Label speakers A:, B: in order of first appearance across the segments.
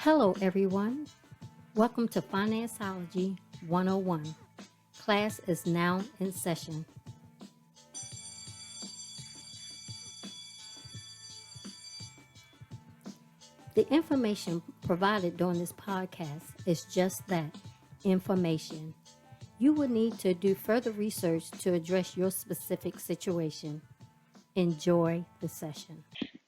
A: Hello, everyone. Welcome to FinanceOlogy 101. Class is now in session. The information provided during this podcast is just that information. You will need to do further research to address your specific situation. Enjoy the session.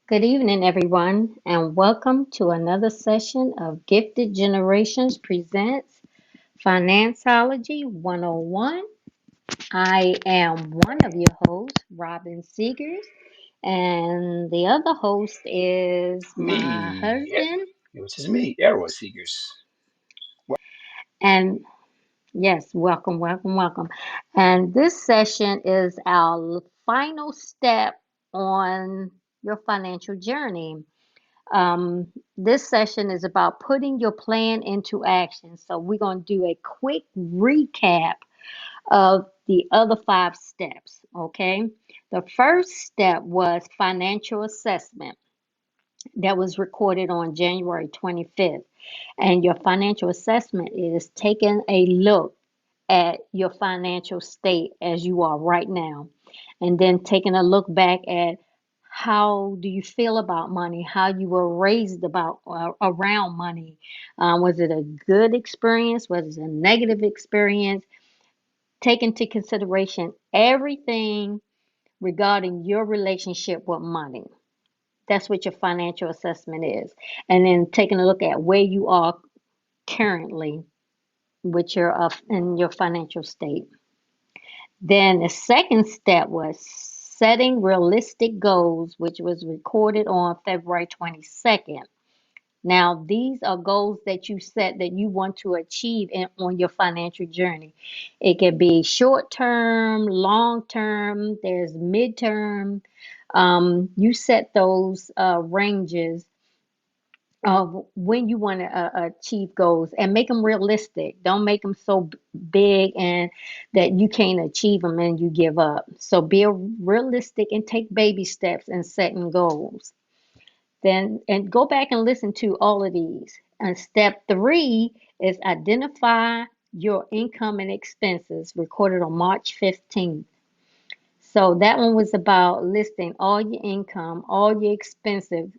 A: Good evening, everyone, and welcome to another session of Gifted Generations Presents FinanceOlogy 101. I am one of your hosts, Robin Seegers, and the other host is my
B: Me,
A: husband.
B: which is me, Arrow Seekers.
A: And yes, welcome. And this session is our final step on your financial journey. This session is about putting your plan into action. So we're going to do a quick recap of the other five steps. Okay. The first step was financial assessment that was recorded on January 25th. And your financial assessment is taking a look at your financial state as you are right now, and then taking a look back at how do you feel about money, how you were raised about around money. Was it a good experience? Was it a negative experience? Take into consideration everything regarding your relationship with money. That's what your financial assessment is. And then taking a look at where you are currently with your in your financial state. Then the second step was setting realistic goals, which was recorded on February 22nd. Now, these are goals that you set that you want to achieve on your financial journey. It can be short term, long term, there's midterm. You set those ranges of when you want to achieve goals and make them realistic. Don't make them so big and that you can't achieve them and you give up. So be realistic and take baby steps in setting goals. Then and go back and listen to all of these. And step three is identify your income and expenses, recorded on March 15th. So that one was about listing all your income, all your expenses,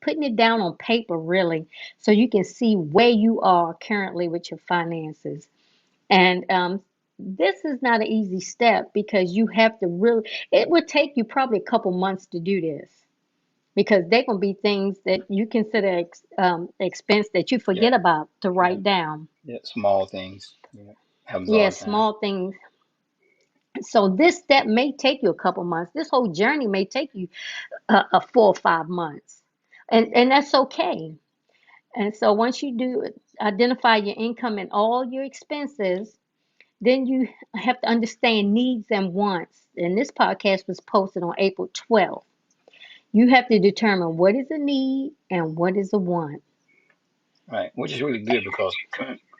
A: putting it down on paper really, so you can see where you are currently with your finances. And this is not an easy step because you have to really, it would take you probably a couple months to do this because they're going to be things that you consider expense that you
B: Yeah,
A: forget about to
B: yeah,
A: write down.
B: yeah. Small things. Yeah, happens all
A: Yeah,
B: the time.
A: small things. So this step may take you a couple months. This whole journey may take you 4 or 5 months, and that's okay. And so once you do identify your income and all your expenses, then you have to understand needs and wants. And this podcast was posted on April 12th. You have to determine what is a need and what is a want.
B: Right, which is really good because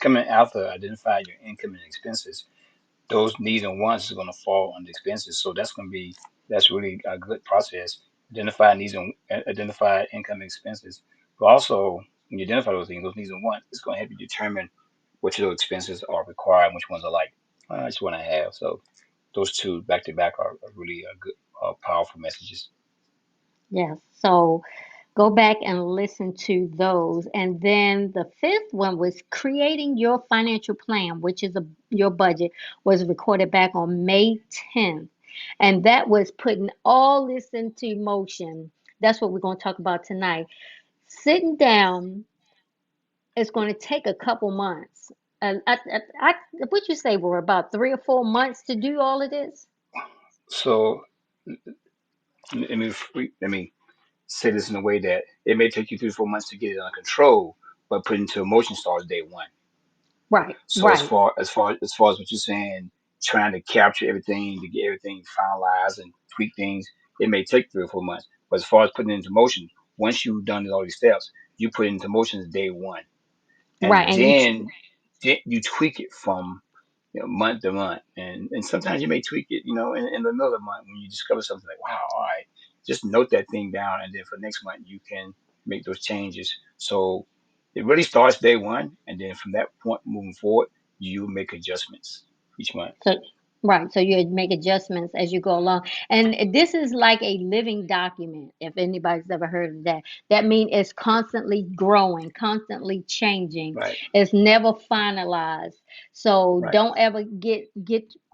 B: coming after identify your income and expenses, those needs and wants is going to fall on the expenses. So that's really a good process. Identify needs and identify income and expenses. But also, when you identify those things, those needs and wants, it's going to help you determine which of those expenses are required and which ones are like, I just want to have. So those two back to back are really good, powerful messages.
A: Yes. So go back and listen to those. And then the fifth one was creating your financial plan, which is your budget, was recorded back on May 10th. And that was putting all this into motion. That's what we're going to talk about tonight. Sitting down is going to take a couple months. And what you say were about 3 or 4 months to do all of this?
B: So let me say this in a way that it may take you 3 to 4 months to get it under control, but put into emotion starts day one.
A: Right,
B: So as
A: right.
B: far as far as far as what you're saying, trying to capture everything to get everything finalized and tweak things, it may take 3 or 4 months. But as far as putting it into motion, once you've done all these steps, you put it into motion day one,
A: Right.
B: and then you tweak it from month to month, and sometimes you may tweak it, in the middle of the month when you discover something like, wow, all right, just note that thing down, and then for next month you can make those changes. So It really starts day one, and then from that point moving forward, you make adjustments each month.
A: So, right. So you make adjustments as you go along. And this is like a living document, if anybody's ever heard of that. That means it's constantly growing, constantly changing.
B: Right,
A: It's never finalized. So
B: right.
A: don't ever get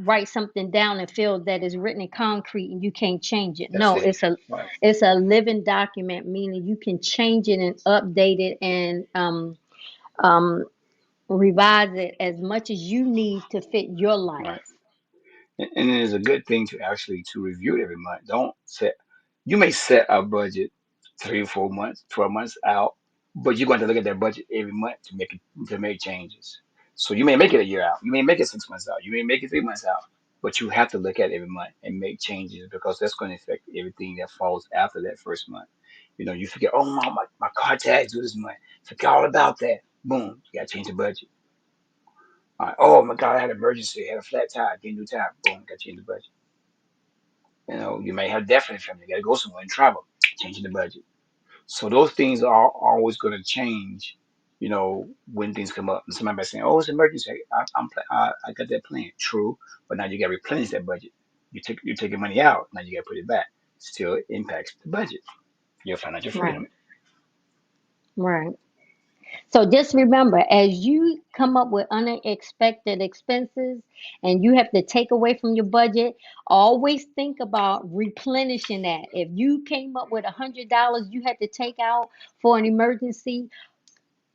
A: write something down and feel that it's written in concrete and you can't change it.
B: That's
A: No,
B: it. Right,
A: it's a living document, meaning you can change it and update it and um, revise it as much as you need to fit your life.
B: right. And it is a good thing to actually to review it every month. Don't set. You may set a budget 3 or 4 months, 12 months out, but you're going to look at that budget every month to make changes. So you may make it a year out. You may make it 6 months out. You may make it 3 months out. But you have to look at it every month and make changes because that's going to affect everything that falls after that first month. You forget, oh my car tags due this month. Forget all about that. Boom, you got to change the budget. All right. Oh my God, I had an emergency. I had a flat tire. Get a new tire. Boom, got to change the budget. You may have death in the family. You got to go somewhere and travel. Changing the budget. So those things are always going to change. When things come up, and somebody might say, "Oh, it's an emergency. I got that plan." True, but now you got to replenish that budget. You're taking money out. Now you got to put it back. Still impacts the budget. Your financial
A: Right.
B: freedom.
A: Right. So just remember, as you come up with unexpected expenses and you have to take away from your budget, always think about replenishing that. If you came up with $100 you had to take out for an emergency,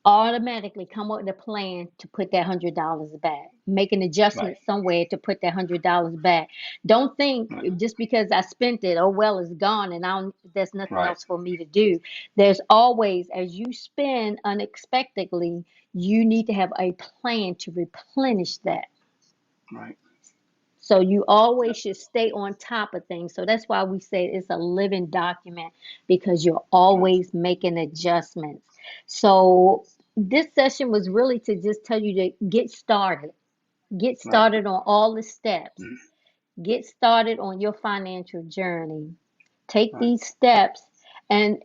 A: automatically come up with a plan to put that $100 back. Make an
B: Right.
A: adjustment somewhere to put that $100 back. Don't think
B: Right.
A: just because I spent it, oh well, it's gone and there's nothing
B: Right.
A: else for me to do. There's always, as you spend unexpectedly, you need to have a plan to replenish that.
B: Right.
A: So you always should stay on top of things. So that's why we say it's a living document because you're
B: Right.
A: always making adjustments. So this session was really to just tell you to get started. Get
B: Right.
A: started on all the steps.
B: Mhm.
A: Get started on your financial journey. Take
B: Right.
A: these steps and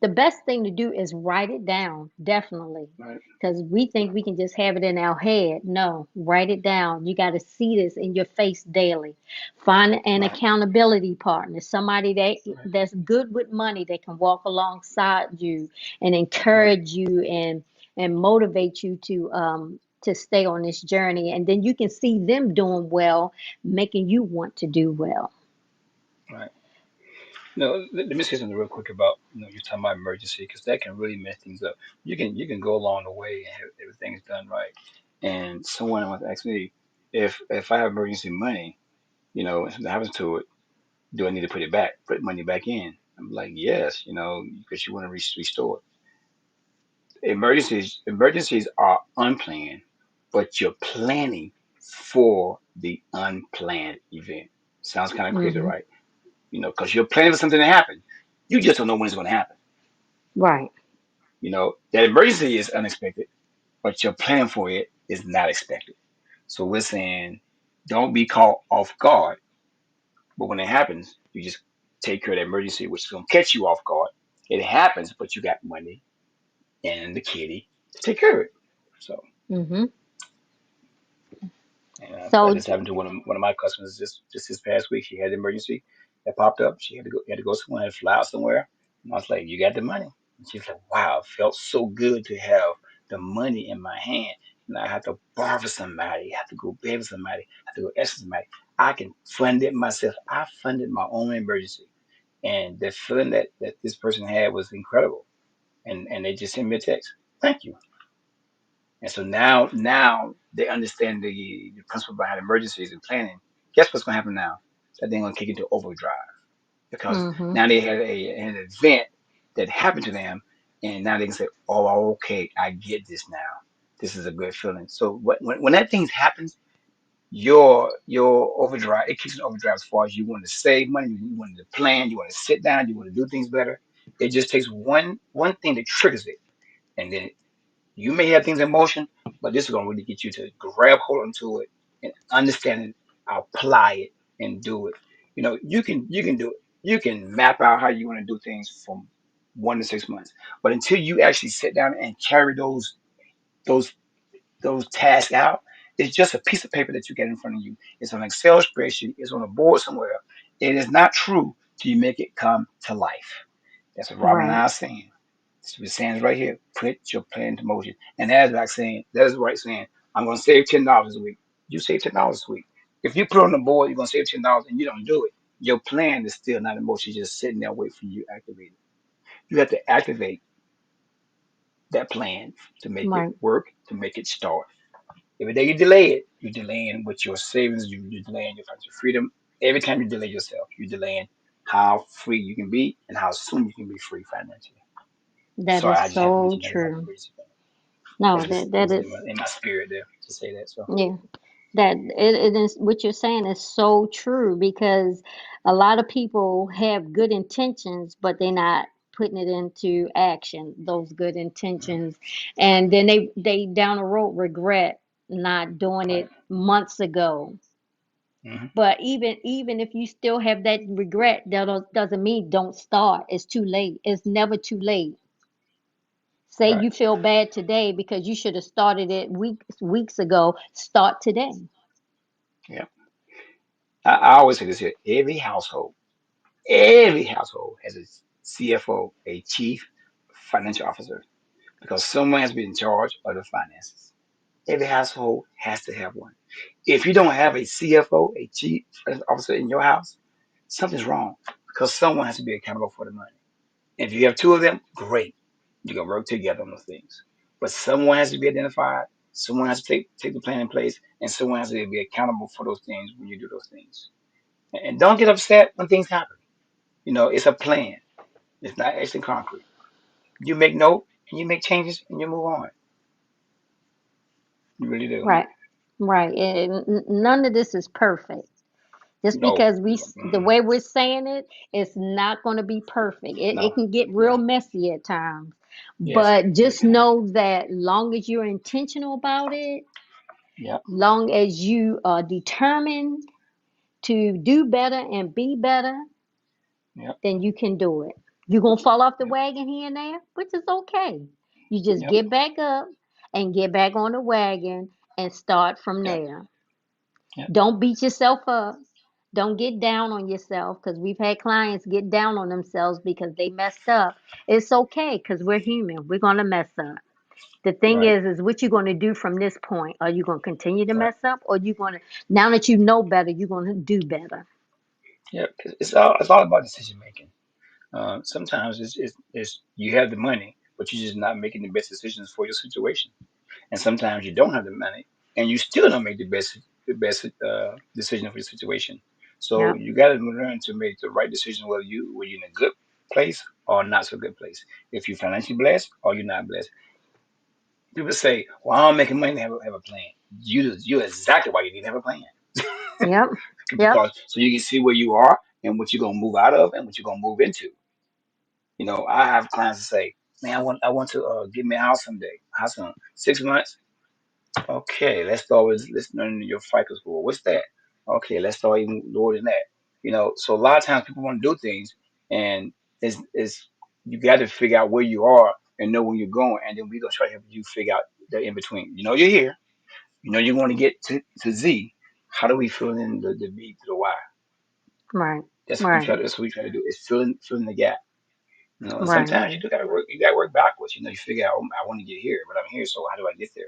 A: the best thing to do is write it down, definitely.
B: Right.
A: Because we think we can just have it in our head. No, write it down. You got to see this in your face daily. Find an
B: Right.
A: accountability partner, somebody
B: Right.
A: that's good with money that can walk alongside you and
B: Right.
A: encourage you and motivate you to stay on this journey. And then you can see them doing well, making you want to do well.
B: Right. No, let me say something real quick about you're talking about emergency because that can really mess things up. You can go along the way and have everything's done right. And someone once asked me if I have emergency money, and something happens to it, do I need to put money back in? I'm like, yes, because you want to restore it. Emergencies are unplanned, but you're planning for the unplanned event. Sounds kind of crazy,
A: Hmm.
B: right? Because you're planning for something to happen. You just don't know when it's going to happen.
A: Right.
B: That emergency is unexpected, but your plan for it is not expected. So we're saying don't be caught off guard, but when it happens, you just take care of the emergency, which is going to catch you off guard. It happens, but you got money and the kitty to take care of it. So,
A: Hmm.
B: that
A: So,
B: just happened to one of my customers just this past week. She had an emergency that popped up. She had to go somewhere, had to fly out somewhere. And I was like, "You got the money?" And she's like, "Wow, it felt so good to have the money in my hand. And I have to borrow from somebody, I have to go beg with somebody, I have to go ask somebody. I can fund it myself. I funded my own emergency." And the feeling that this person had was incredible. And they just sent me a text, "Thank you." And so now they understand the principle behind emergencies and planning. Guess what's going to happen now? That they're going to kick into overdrive because
A: hmm.
B: now they had an event that happened to them, and now they can say, "Oh, okay, I get this now. This is a good feeling." So when that thing happens, your overdrive it kicks in overdrive as far as you want to save money, you want to plan, you want to sit down, you want to do things better. It just takes one thing that triggers it, and then you may have things in motion, but this is going to really get you to grab hold onto it and understand it, apply it, and do it. You can do it. You can map out how you want to do things from 1 to 6 months. But until you actually sit down and carry those those tasks out, it's just a piece of paper that you get in front of you. It's an Excel spreadsheet. It's on a board somewhere. It is not true till you make it come to life. That's what Robin and
A: Right.
B: I are saying. We're saying right here. Put your plan into motion. And that is like saying, that is right saying, I'm going to save $10 a week. You save $10 a week. If you put on the board, you're going to save $10 and you don't do it, your plan is still not in motion. You're just sitting there waiting for you to activate it. You have to activate that plan to make it
A: Right.
B: work, to make it start. Every day you delay it, you're delaying with your savings, you're delaying your financial freedom. Every time you delay yourself, you're delaying how free you can be and how soon you can be free financially.
A: That
B: Sorry,
A: is
B: I just had to
A: so
B: mention that. It's like a
A: true.
B: crazy thing.
A: No,
B: It's
A: that
B: just
A: that
B: it's
A: is,
B: in my spirit there to say that. So
A: yeah. That it is what you're saying is so true because a lot of people have good intentions, but they're not putting it into action, those good
B: mhm,
A: intentions. And then they down the road regret not doing
B: right,
A: it months ago.
B: hmm,
A: But even if you still have that regret, doesn't mean don't start. It's too late. It's never too late. Say
B: right,
A: you feel bad today because you should have started it weeks ago. Start today.
B: yeah. I always say this here: every household has a CFO, a chief financial officer, because someone has been in charge of the finances. Every household has to have one. If you don't have a CFO, a chief financial officer in your house, something's wrong because someone has to be accountable for the money. If you have two of them, great. You can work together on those things. But someone has to be identified, someone has to take the plan in place, and someone has to be accountable for those things when you do those things. And don't get upset when things happen. It's a plan. It's not actually concrete. You make note and you make changes and you move on. You really do.
A: Right. Right. And none of this is perfect. Just
B: No,
A: because the
B: mm-mm,
A: way we're saying it, it's not going to be perfect. It
B: no,
A: can get real
B: no.
A: messy at times.
B: Yes,
A: But
B: it
A: just
B: can.
A: know that long as you're intentional about it,
B: Yep,
A: long as you are determined to do better and be better,
B: yep,
A: then you can do it. You're going to fall off the
B: yep,
A: wagon here and there, which is okay. You just
B: yep,
A: get back up and get back on the wagon and start from
B: yep,
A: there.
B: yep,
A: Don't beat yourself up. Don't get down on yourself because we've had clients get down on themselves because they messed up. It's okay because we're human. We're going to mess up. The thing
B: right,
A: is what you're going to do from this point. Are you going to continue to
B: right.
A: mess up or you going to, now that you know better, you're going to do better?
B: Yep. It's all about decision making. Sometimes it's you have the money, but you're just not making the best decisions for your situation. And sometimes you don't have the money, and you still don't make the best decision for your situation. So
A: Yeah.
B: you got to learn to make the right decision, whether you're in a good place or not so good place. If you're financially blessed or you're not blessed. People say, "Well, I'm making money to have a plan." You're exactly why you need to have a plan
A: Yep. Yep.
B: because so you can see where you are and what you're gonna move out of and what you're gonna move into. I have clients that say, "Man, I want to get me a house someday. House in 6 months." Okay, let's learn your FICO score. What's that? Okay, let's start even lower than that. So a lot of times people want to do things, and it's you got to figure out where you are and know where you're going, and then we're gonna try to help you figure out the in between. You're here. You want to get to Z. How do we fill in the B to the Y?
A: Right.
B: That's what we
A: Right.
B: try to. That's what we try to do. Is fill in the gap. And
A: Right.
B: sometimes you do gotta work. You gotta work backwards. You figure out, "Oh, I want to get here, but I'm here. So how do I get there?"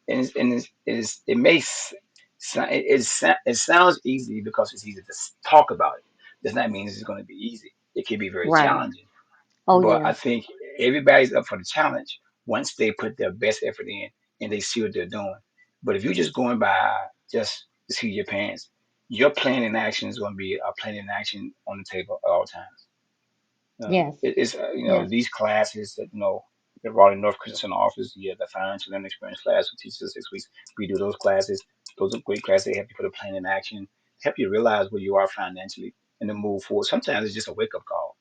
B: It makes it sounds easy because it's easy to talk about it. Does not mean it's going to be easy. It can be very
A: Right.
B: challenging.
A: Oh,
B: But I
A: yes.
B: think everybody's up for the challenge once they put their best effort in and they see what they're doing. But if you're just going by just to see your parents, your plan in action is going to be a plan in action on the table at all times.
A: Yes.
B: It's
A: Yes.
B: these classes that the Raleigh North Christian office, the financial and experience class, which teaches us 6 weeks. We do those classes. Those are great classes. They help you put a plan in action, help you realize where you are financially, and then move forward. Sometimes it's just a wake up call.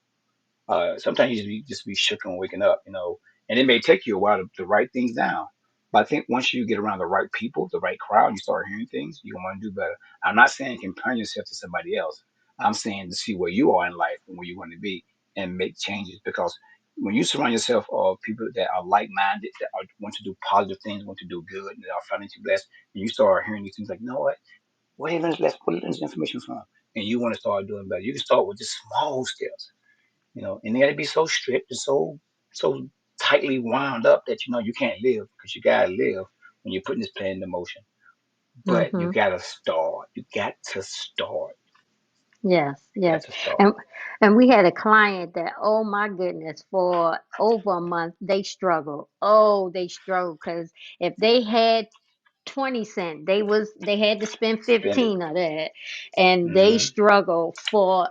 B: Sometimes you just be shook on waking up, and it may take you a while to write things down. But I think once you get around the right people, the right crowd, you start hearing things, you're gonna want to do better. I'm not saying comparing yourself to somebody else. I'm saying to see where you are in life and where you want to be, and make changes. Because when you surround yourself of people that are like-minded, that want to do positive things, want to do good, that are financially blessed, and you start hearing these things like, you know what? Where you learn this, where you learn this information from? And you want to start doing better. You can start with just small steps, and they got to be so strict and so tightly wound up that you can't live, because you gotta live when you're putting this plan into motion. But you
A: Mm-hmm.
B: gotta start. You got to start.
A: Yes,
B: Got
A: yes.
B: to start.
A: And we had a client that, oh my goodness, for over a month they struggled. Oh, they struggled because if they had 20 cent, they had to spend
B: Spend it.
A: 15 of that, and they
B: Hmm.
A: struggled for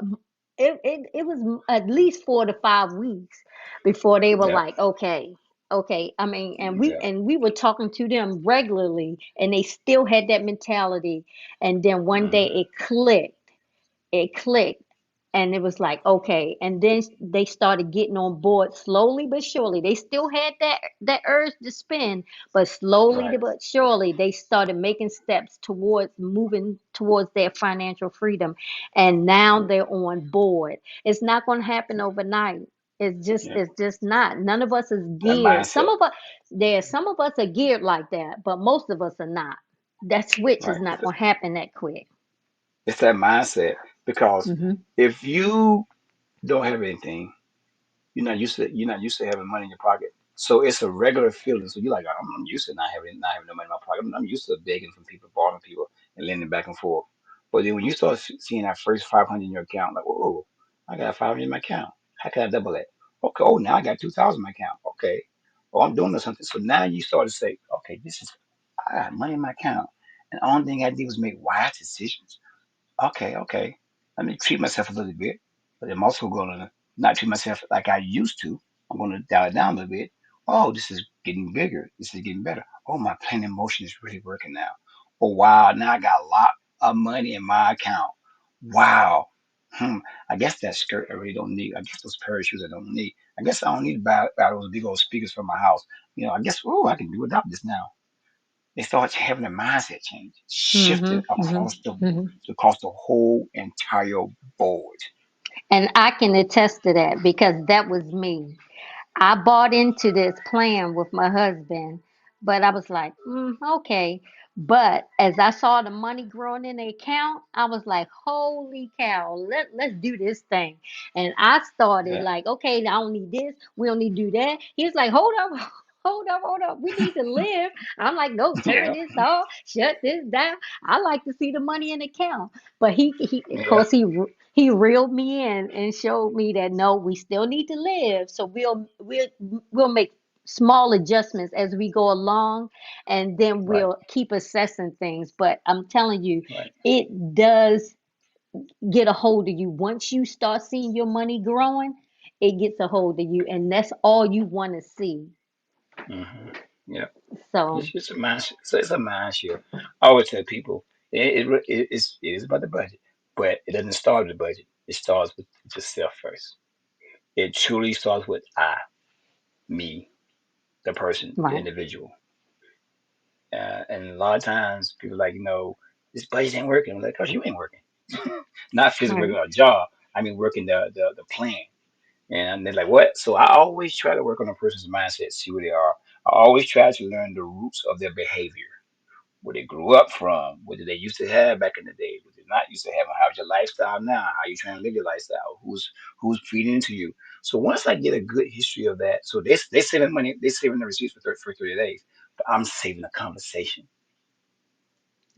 A: it was at least 4 to 5 weeks before they were
B: Yep.
A: like, okay, okay. I mean,
B: Yep.
A: and we were talking to them regularly, and they still had that mentality. And then one day
B: Hmm.
A: it clicked, and it was like, okay. And then they started getting on board slowly but surely. They still had that urge to spend, but slowly
B: Right.
A: but surely they started making steps towards moving towards their financial freedom, and now
B: Yep.
A: they're on board. It's not going to happen overnight.
B: Yep.
A: It's just not. None of us is
B: That
A: geared.
B: mindset.
A: Some of us are geared like that, but most of us are not. That switch is
B: Right.
A: not going to happen that quick.
B: It's that mindset, because
A: Hmm.
B: if you don't have anything, you're not used to having money in your pocket. So it's a regular feeling. So you're like, I'm used to not having no money in my pocket. I'm used to begging from people, borrowing people, and lending back and forth. But then when you start seeing that first 500 in your account, like, whoa, I got 500 in my account. How can I double that? Okay, oh, now I got 2,000 in my account. Okay, oh, I'm doing something. So now you start to say, okay, I got money in my account, and the only thing I did was make wise decisions. Okay, okay. Let me treat myself a little bit, but I'm also going to not treat myself like I used to. I'm going to dial it down a little bit. Oh, this is getting bigger. This is getting better. Oh, my planning motion is really working now. Oh, wow. Now I got a lot of money in my account. Wow. Hmm. I guess that skirt I really don't need. I guess those pair of shoes I don't need. I guess I don't need to buy those big old speakers for my house. I guess, oh, I can do without this now. They start having a mindset change,
A: Hmm.
B: shifted
A: Hmm. Hmm.
B: across the whole entire board.
A: And I can attest to that because that was me. I bought into this plan with my husband, but I was like, okay. But as I saw the money growing in the account, I was like, holy cow, let's do this thing. And I started
B: Yeah,
A: like, okay, I don't need this, we don't need to do that. He's like, hold up, hold up, we need to live. I'm like, no, turn
B: yeah,
A: this off, shut this down. I like to see the money in the account. But he of
B: yeah,
A: course he reeled me in and showed me that no, we still need to live. So we'll make small adjustments as we go along, and then
B: right,
A: we'll keep assessing things. But I'm telling you,
B: right.
A: it does get a hold of you. Once you start seeing your money growing, it gets a hold of you, and that's all you want to see.
B: Hmm. Yeah,
A: So
B: it's a mindset. So it's a mind shift. I always tell people it is about the budget, but it doesn't start with the budget. It starts with yourself first. It truly starts with me, the person, the
A: right.
B: individual. And a lot of times people are like, this budget ain't working. I'm like, cause you ain't working. Not physically
A: Right.
B: working on a job. I mean, working the plan. And they're like, what? So I always try to work on a person's mindset, see where they are. I always try to learn the roots of their behavior, where they grew up from, what did they used to have back in the day, what they not used to have, how's your lifestyle now, how you trying to live your lifestyle, who's feeding into you. So once I get a good history of that, so they saving money, they saving the receipts for 30 days, but I'm saving the conversation.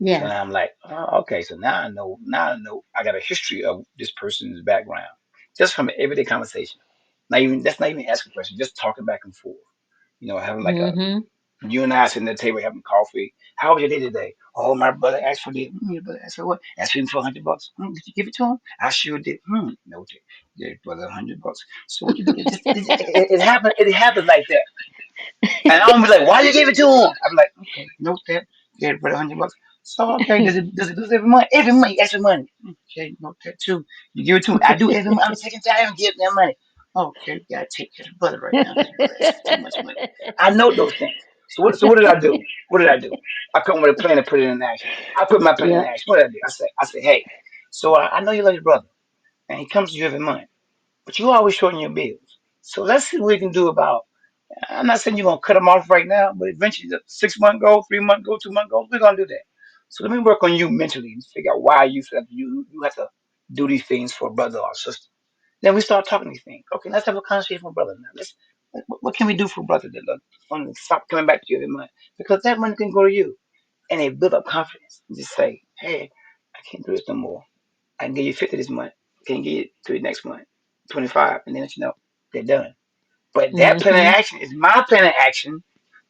B: So
A: Yes.
B: now I'm like, oh, okay. So now I know I got a history of this person's background just from an everyday conversation. That's not even asking questions, just talking back and forth. Having like a
A: Mm-hmm.
B: you and I sitting at the table having coffee. How was your day today? Oh, my brother asked for this. Your brother asked for what? Asked him for $100. Did you give it to him? I sure did. No, yeah, brother, $100. So what you do? It happened. It happened like that. And I'm be like, why you give it to him? I'm like, okay, note that. Yeah, brother, $100. So okay, does it do this every month? Every month, extra money. Okay, note that too. You give it to me. I do every month. I'm taking time and give them money. Okay, you gotta take care of brother right now because brother asking for too much money. I know those things. So what did I do? What did I do? I come with a plan and put it in action. I put my plan in
A: Yep.
B: action. What did I do? I said, hey, so I know you love your brother, and he comes to you every month. but you always shorting your bills. So let's see what we can do about. I'm not saying you're gonna cut them off right now, but eventually, the 6 month goal, 3 month goal, 2 month goal, we're gonna do that. So let me work on you mentally and figure out why you have to do these things for a brother or sister. Then we start talking these things. Okay, let's have a conversation with brother now. What can we do for brother to stop coming back to you every month? Because that money can go to you, and they build up confidence. And just say, hey, I can't do this no more. I can give you 50 this month. I can give you 3 next month, 25, and then let you know they're done. But that plan of
A: Mm-hmm.
B: action is my plan of action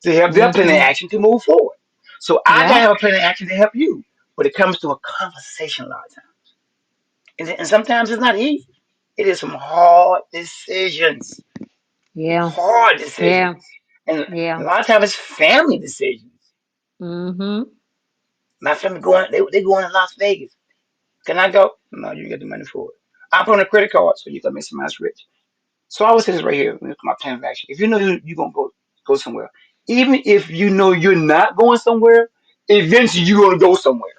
B: to help their plan of
A: Mm-hmm.
B: action to move forward. So I gotta
A: Yep.
B: have a plan of action to help you. But it comes to a conversation a lot of times. And sometimes it's not easy. It is some hard decisions.
A: Yeah.
B: Hard
A: Yeah.
B: decisions. And a
A: Yeah.
B: lot of times it's family decisions.
A: Mm-hmm.
B: My family going they going to Las Vegas. Can I go? No, you get the money for it. I put on a credit card so you can make somebody else rich. So I would say this right here, my plan of action. If you know you're gonna go somewhere, even if you know you're not going somewhere, eventually you're gonna go somewhere.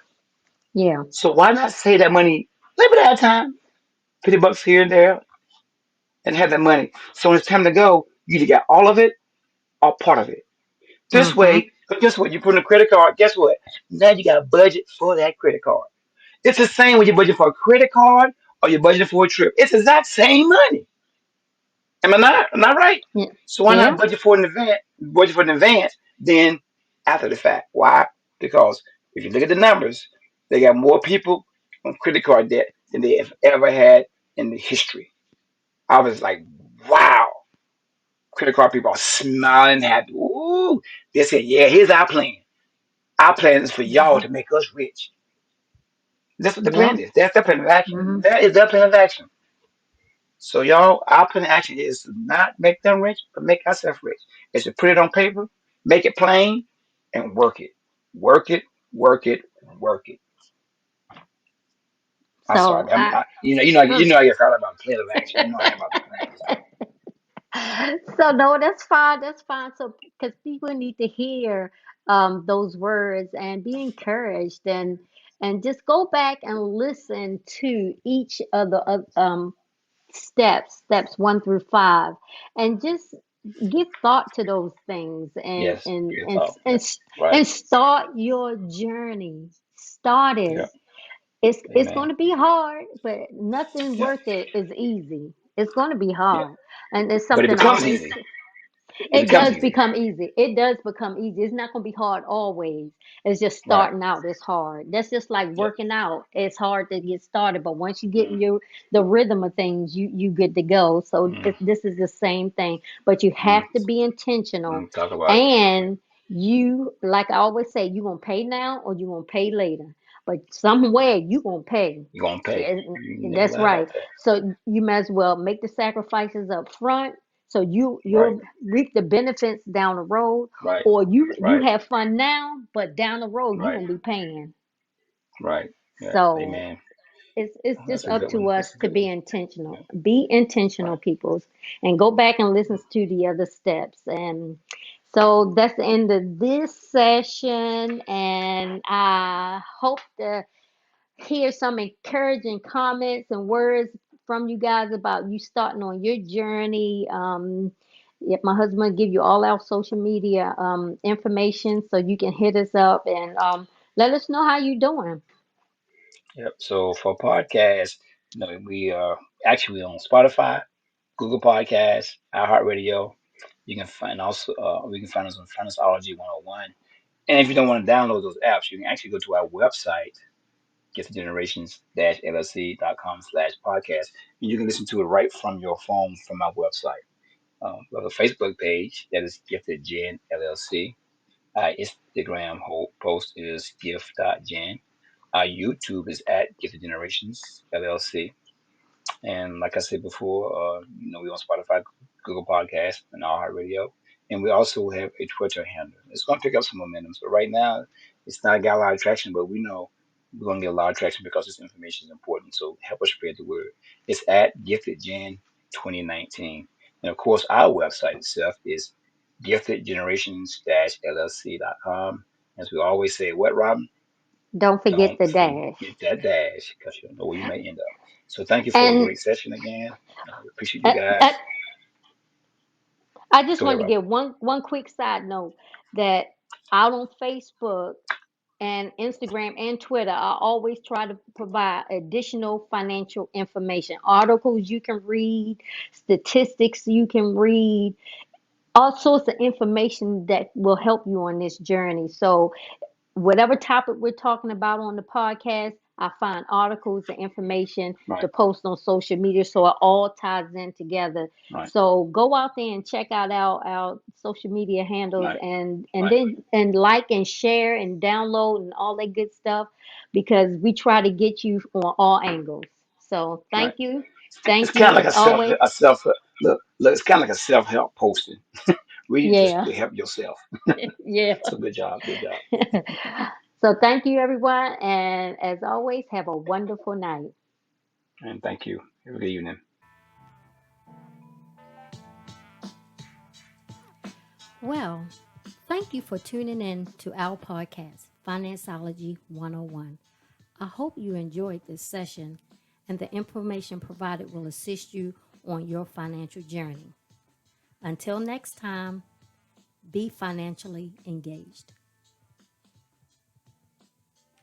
A: Yeah.
B: So why not save that money a little bit at a time, $50 here and there, and have that money. So when it's time to go, you either got all of it or part of it. This
A: Mm-hmm.
B: way, because guess what? You put in a credit card. Guess what? Now you got a budget for that credit card. It's the same when you budget for a credit card or you budget for a trip. It's the exact same money. Am I not? Am I right?
A: Yeah.
B: So why not
A: Yeah.
B: budget for an event? Budget for an advance than after the fact. Why? Because if you look at the numbers, they got more people on credit card debt than they have ever had in the history. I was like, wow. Credit card people are smiling happy. Ooh, they said, yeah, here's our plan. Our plan is for y'all
A: Mm-hmm.
B: to make us rich. That's what the
A: Yeah.
B: plan is. That's their plan of action.
A: Mm-hmm.
B: That is their plan of action. So y'all, our plan of action is to not make them rich, but make ourselves rich. Is to put it on paper, make it plain, and work it. Work it, work it, work it. I'm
A: So
B: sorry.
A: uh,
B: I get caught about plan of action. You know I am about the plans.
A: so no, that's fine. That's fine. So because people need to hear those words and be encouraged and just go back and listen to each of the steps 1 through 5, and just give thought to those things
B: Yes, good thought. Yep.
A: and
B: Right.
A: start your journey. Start it.
B: Yep.
A: It's
B: Amen.
A: going to be hard, but nothing
B: Yep.
A: worth it is easy. It's going to be
B: Yep.
A: hard, and it's
B: But it
A: something I
B: becomes
A: always.
B: easy. It
A: It
B: becomes
A: does
B: easy.
A: become easy. It does become easy. It's not going to be hard always. It's just
B: Right.
A: starting out. It's hard. That's just like
B: Yep.
A: working out. It's hard to get started, but once you get in
B: Mm,
A: the rhythm of things, you good to go. So
B: mm,
A: this is the same thing, but you
B: mm,
A: have to be intentional,
B: Talk about it.
A: and you, like I always say, you gonna pay now or you gonna pay later, but somewhere you gonna pay.
B: You're gonna pay.
A: Yeah,
B: You never
A: that's
B: lie about
A: right.
B: that.
A: So you might as well make the sacrifices up front, so
B: Right.
A: you'll reap the benefits down the road,
B: Right.
A: or you
B: Right.
A: have fun now, but down the road you're
B: Right.
A: gonna be paying.
B: Right. Yeah.
A: So
B: Amen.
A: it's
B: That's
A: just
B: a
A: up
B: good
A: to
B: one.
A: us
B: That's a
A: to
B: good
A: be
B: one.
A: intentional.
B: Yeah.
A: Be intentional,
B: Right.
A: peoples, and go back and listen to the other steps. And so that's the end of this session, and I hope to hear some encouraging comments and words from you guys about you starting on your journey. If my husband give you all our social media information, so you can hit us up and let us know how you doing.
B: Yep. So for podcasts, we are actually on Spotify, Google Podcasts, iHeartRadio. You can find also we can find us on FinanceOlogy 101. And if you don't want to download those apps, you can actually go to our website, giftedgenerations-llc.com/podcast. And you can listen to it right from your phone from our website. We have a Facebook page that is Gifted Gen LLC. Our Instagram post is gift.gen. Our YouTube is at Gifted Generations LLC. And like I said before, we're on Spotify, Google Podcasts, and iHeartRadio. And we also have a Twitter handle. It's going to pick up some momentum. So right now, it's not got a lot of traction, but we know we're going to get a lot of traction because this information is important. So help us spread the word. It's at GiftedGen 2019. And of course, our website itself is giftedgenerations-llc.com. As we always say, what, Robin?
A: Don't forget
B: Don't
A: the dash.
B: forget that dash because you don't know where you may end up. So thank you for a
A: And
B: great session again. We appreciate you
A: I,
B: guys.
A: I just
B: Go ahead,
A: wanted to
B: Rob.
A: give one quick side note that out on Facebook and Instagram and Twitter, I always try to provide additional financial information, articles you can read, statistics you can read, all sorts of information that will help you on this journey. So whatever topic we're talking about on the podcast, I find articles and information to
B: Right,
A: post on social media so it all ties in together.
B: right,
A: So go out there and check out our social media handles
B: right,
A: and
B: right,
A: then and like and share and download and all that good stuff because we try to get you on all angles. So
B: right.
A: thank you.
B: It's
A: Thank
B: kind
A: you
B: of like
A: as always.
B: a self look. It's kind of like a self help posting. Reading
A: Yeah.
B: to help yourself.
A: Yeah.
B: So good job, good job.
A: So thank you everyone and as always have a wonderful night.
B: And thank you. Have a good evening.
A: Well, thank you for tuning in to our podcast, FinanceOlogy 101. I hope you enjoyed this session and the information provided will assist you on your financial journey. Until next time, be financially engaged.